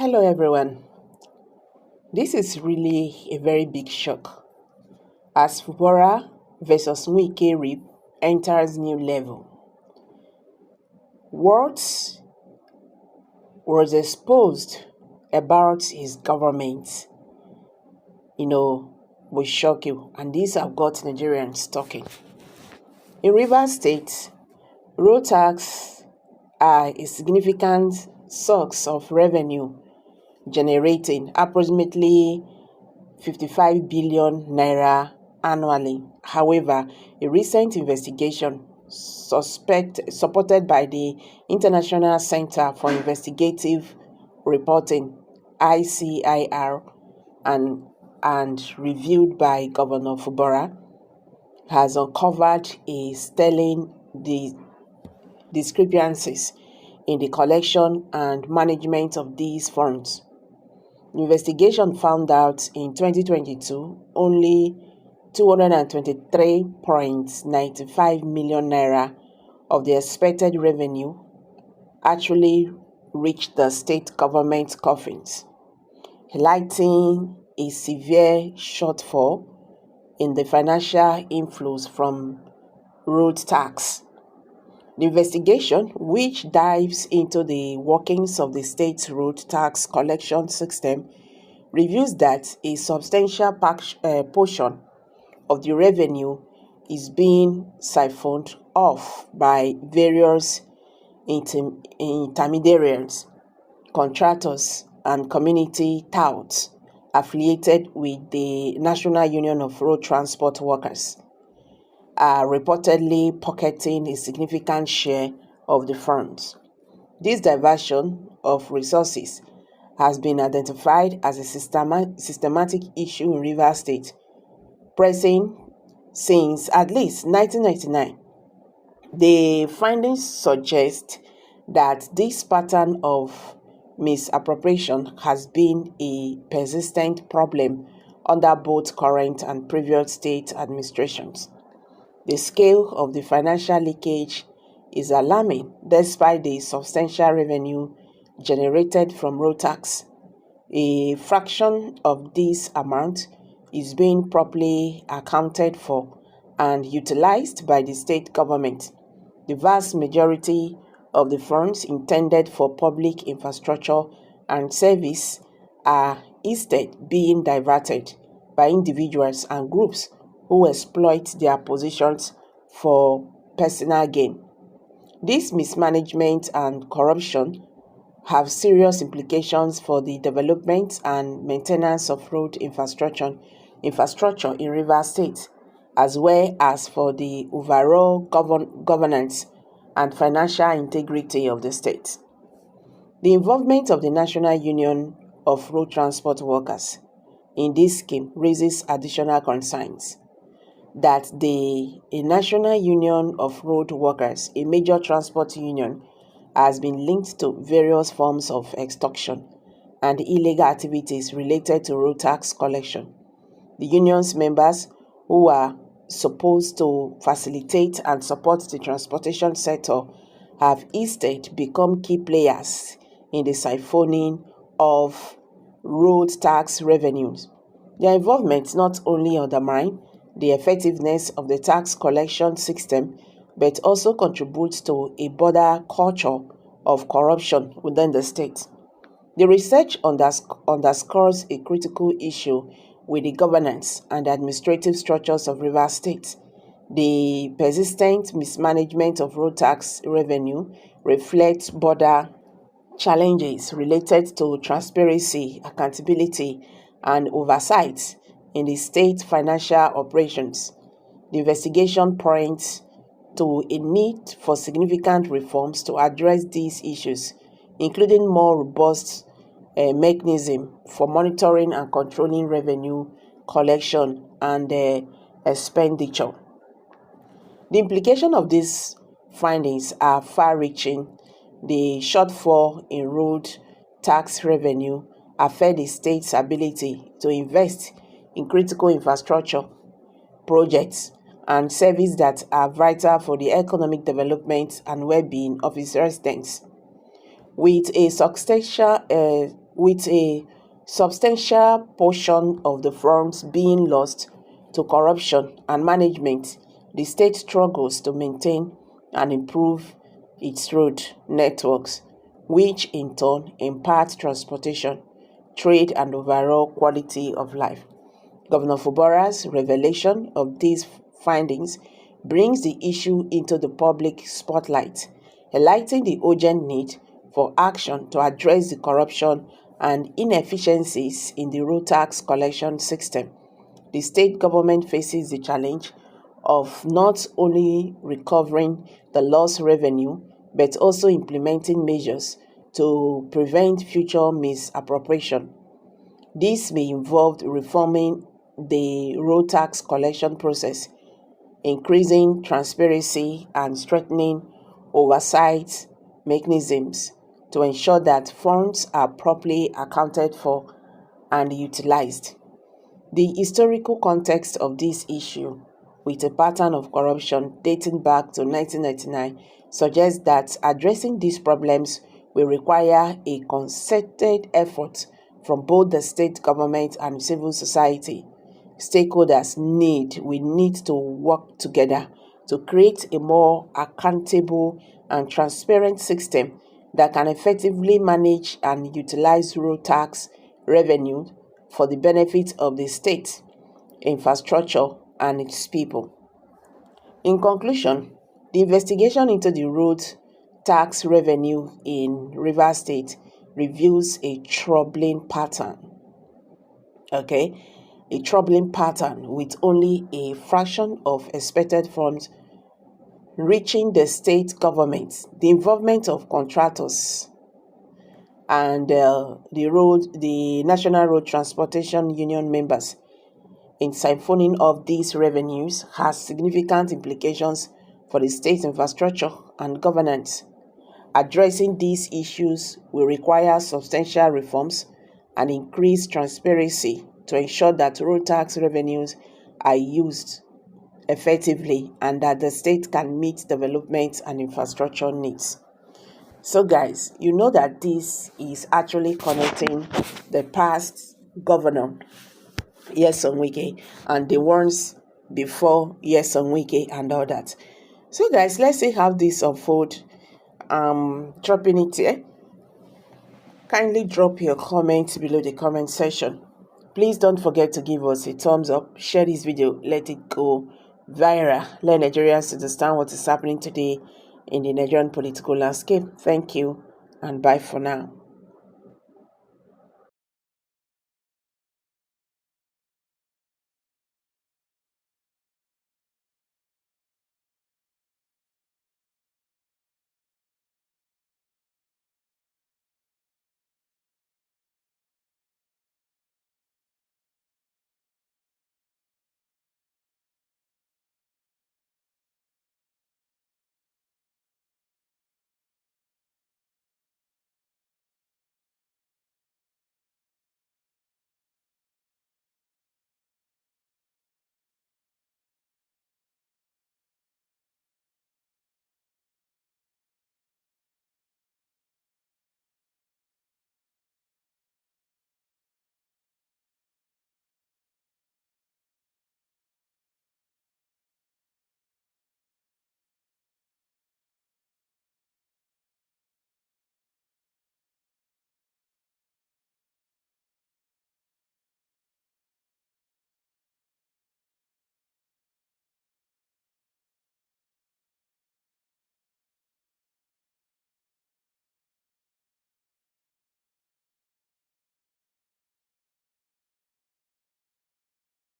Hello everyone. This is really a very big shock as Fubara versus Wike Riff enters new level. What was exposed about his government, will shock you, and these have got Nigerians talking. In Rivers State, road tax are a significant source of revenue, generating approximately 55 billion naira annually. However, a recent investigation supported by the International Center for Investigative Reporting (ICIR) and reviewed by Governor Fubara has uncovered a stellar discrepancies in the collection and management of these funds. The investigation found out in 2022 only 223.95 million naira of the expected revenue actually reached the state government coffers, highlighting a severe shortfall in the financial inflows from road tax. The investigation, which dives into the workings of the state's road tax collection system, reveals that a substantial portion of the revenue is being siphoned off by various intermediaries, contractors, and community touts affiliated with the National Union of Road Transport Workers, are reportedly pocketing a significant share of the funds. This diversion of resources has been identified as a systematic issue in Rivers State, pressing since at least 1999. The findings suggest that this pattern of misappropriation has been a persistent problem under both current and previous state administrations. The scale of the financial leakage is alarming despite the substantial revenue generated from road tax. A fraction of this amount is being properly accounted for and utilized by the state government. The vast majority of the funds intended for public infrastructure and service are instead being diverted by individuals and groups who exploit their positions for personal gain. This mismanagement and corruption have serious implications for the development and maintenance of road infrastructure in Rivers State, as well as for the overall governance and financial integrity of the state. The involvement of the National Union of Road Transport Workers in this scheme raises additional concerns that the National Union of Road Workers, a major transport union, has been linked to various forms of extortion and illegal activities related to road tax collection. The union's members, who are supposed to facilitate and support the transportation sector, have instead become key players in the siphoning of road tax revenues. Their involvement not only undermines the effectiveness of the tax collection system, but also contributes to a broader culture of corruption within the state. The research underscores a critical issue with the governance and administrative structures of Rivers State. The persistent mismanagement of road tax revenue reflects broader challenges related to transparency, accountability, and oversight in the state financial operations. The investigation points to a need for significant reforms to address these issues, including more robust mechanism for monitoring and controlling revenue collection and expenditure. The implications of these findings are far-reaching. The shortfall in road tax revenue affect the state's ability to invest in critical infrastructure projects and services that are vital for the economic development and well-being of its residents. With a substantial With a substantial portion of the funds being lost to corruption and management, the state struggles to maintain and improve its road networks, which in turn impact transportation, trade, and overall quality of life. Governor Fubara's revelation of these findings brings the issue into the public spotlight, highlighting the urgent need for action to address the corruption and inefficiencies in the road tax collection system. The state government faces the challenge of not only recovering the lost revenue, but also implementing measures to prevent future misappropriation. This may involve reforming the road tax collection process, increasing transparency, and strengthening oversight mechanisms to ensure that funds are properly accounted for and utilized. The historical context of this issue, with a pattern of corruption dating back to 1999, suggests that addressing these problems will require a concerted effort from both the state government and civil society. Stakeholders we need to work together to create a more accountable and transparent system that can effectively manage and utilize road tax revenue for the benefit of the state, infrastructure, and its people. In conclusion, the investigation into the road tax revenue in Rivers State reveals a troubling pattern. A troubling pattern with only a fraction of expected funds reaching the state government. The involvement of contractors and the National Road Transportation Union members in siphoning off these revenues has significant implications for the state's infrastructure and governance. Addressing these issues will require substantial reforms and increased transparency to ensure that road tax revenues are used effectively and that the state can meet development and infrastructure needs. So guys, you know that this is actually connecting the past governor, Wike, and the ones before Wike and all that. So guys, let's see how this unfold. Dropping it here. Kindly drop your comments below the comment section. Please don't forget to give us a thumbs up, share this video, let it go viral. Let Nigerians understand what is happening today in the Nigerian political landscape. Thank you and bye for now.